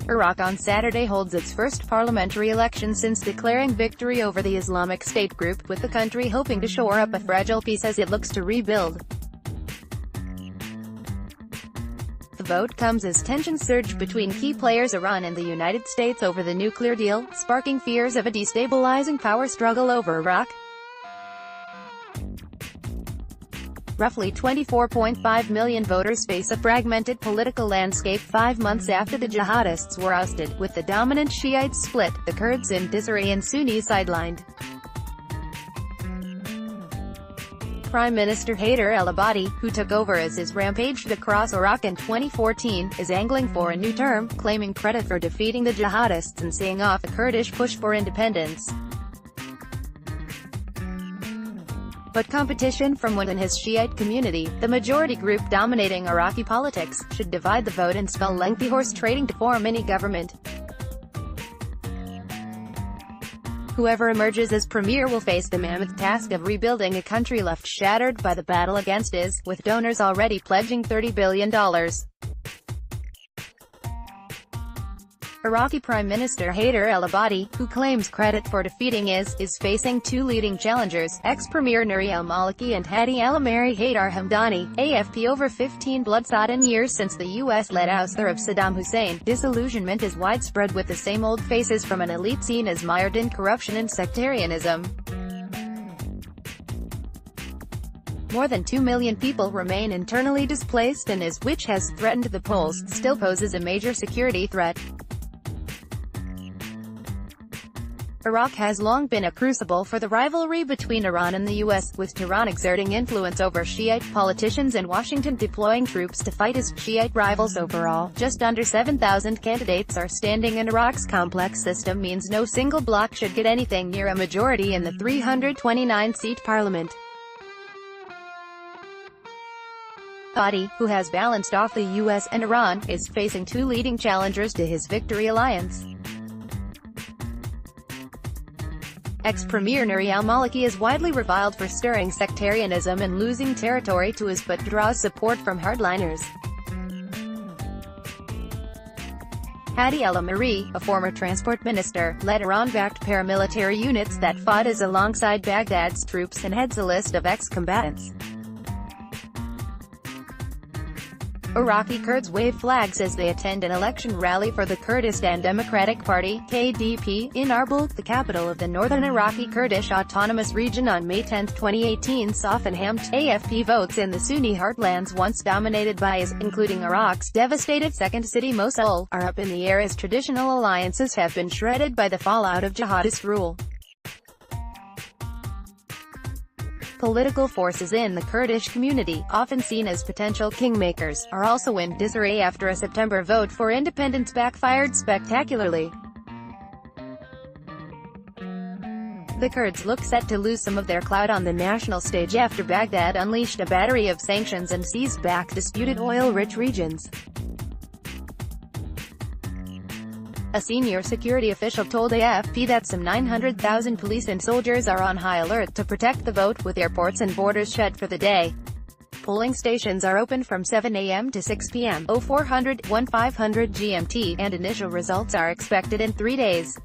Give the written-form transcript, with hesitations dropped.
Iraq on Saturday holds its first parliamentary election since declaring victory over the Islamic State group, with the country hoping to shore up a fragile peace as it looks to rebuild. The vote comes as tensions surge between key players Iran and the United States over the nuclear deal, sparking fears of a destabilizing power struggle over Iraq. Roughly 24.5 million voters face a fragmented political landscape 5 months after the jihadists were ousted, with the dominant Shiites split, the Kurds in disarray and Sunnis sidelined. Prime Minister Haider al-Abadi, who took over as his rampaged across Iraq in 2014, is angling for a new term, claiming credit for defeating the jihadists and seeing off a Kurdish push for independence. But competition from within his Shiite community, the majority group dominating Iraqi politics, should divide the vote and spell lengthy horse trading to form any government. Whoever emerges as premier will face the mammoth task of rebuilding a country left shattered by the battle against IS, with donors already pledging $30 billion. Iraqi Prime Minister Haider al-Abadi, who claims credit for defeating IS, is facing two leading challengers, ex-Premier Nouri al-Maliki and Hadi al-Amiri Haidar Hamdani. AFP Over 15 blood-sodden years since the U.S.-led ouster of Saddam Hussein, disillusionment is widespread with the same old faces from an elite seen as mired in corruption and sectarianism. More than 2 million people remain internally displaced, and IS, which has threatened the polls, still poses a major security threat. Iraq has long been a crucible for the rivalry between Iran and the U.S., with Tehran exerting influence over Shiite politicians and Washington deploying troops to fight his Shiite rivals. Overall, just under 7,000 candidates are standing, and Iraq's complex system means no single bloc should get anything near a majority in the 329-seat parliament. Abadi, who has balanced off the U.S. and Iran, is facing two leading challengers to his victory alliance. Ex-Premier Nouri al-Maliki is widely reviled for stirring sectarianism and losing territory to IS, but draws support from hardliners. Hadi al-Amiri, a former transport minister, led Iran-backed paramilitary units that fought IS alongside Baghdad's troops and heads a list of ex-combatants. Iraqi Kurds wave flags as they attend an election rally for the Kurdistan Democratic Party (KDP) in Arbil, the capital of the northern Iraqi Kurdish Autonomous Region, on May 10, 2018. Soften AFP votes in the Sunni heartlands once dominated by IS, including Iraq's devastated second city Mosul, are up in the air as traditional alliances have been shredded by the fallout of jihadist rule. Political forces in the Kurdish community, often seen as potential kingmakers, are also in disarray after a September vote for independence backfired spectacularly. The Kurds look set to lose some of their clout on the national stage after Baghdad unleashed a battery of sanctions and seized back disputed oil-rich regions. A senior security official told AFP that some 900,000 police and soldiers are on high alert to protect the vote, with airports and borders shut for the day. Polling stations are open from 7 a.m. to 6 p.m. 0400-1500 GMT, and initial results are expected in 3 days.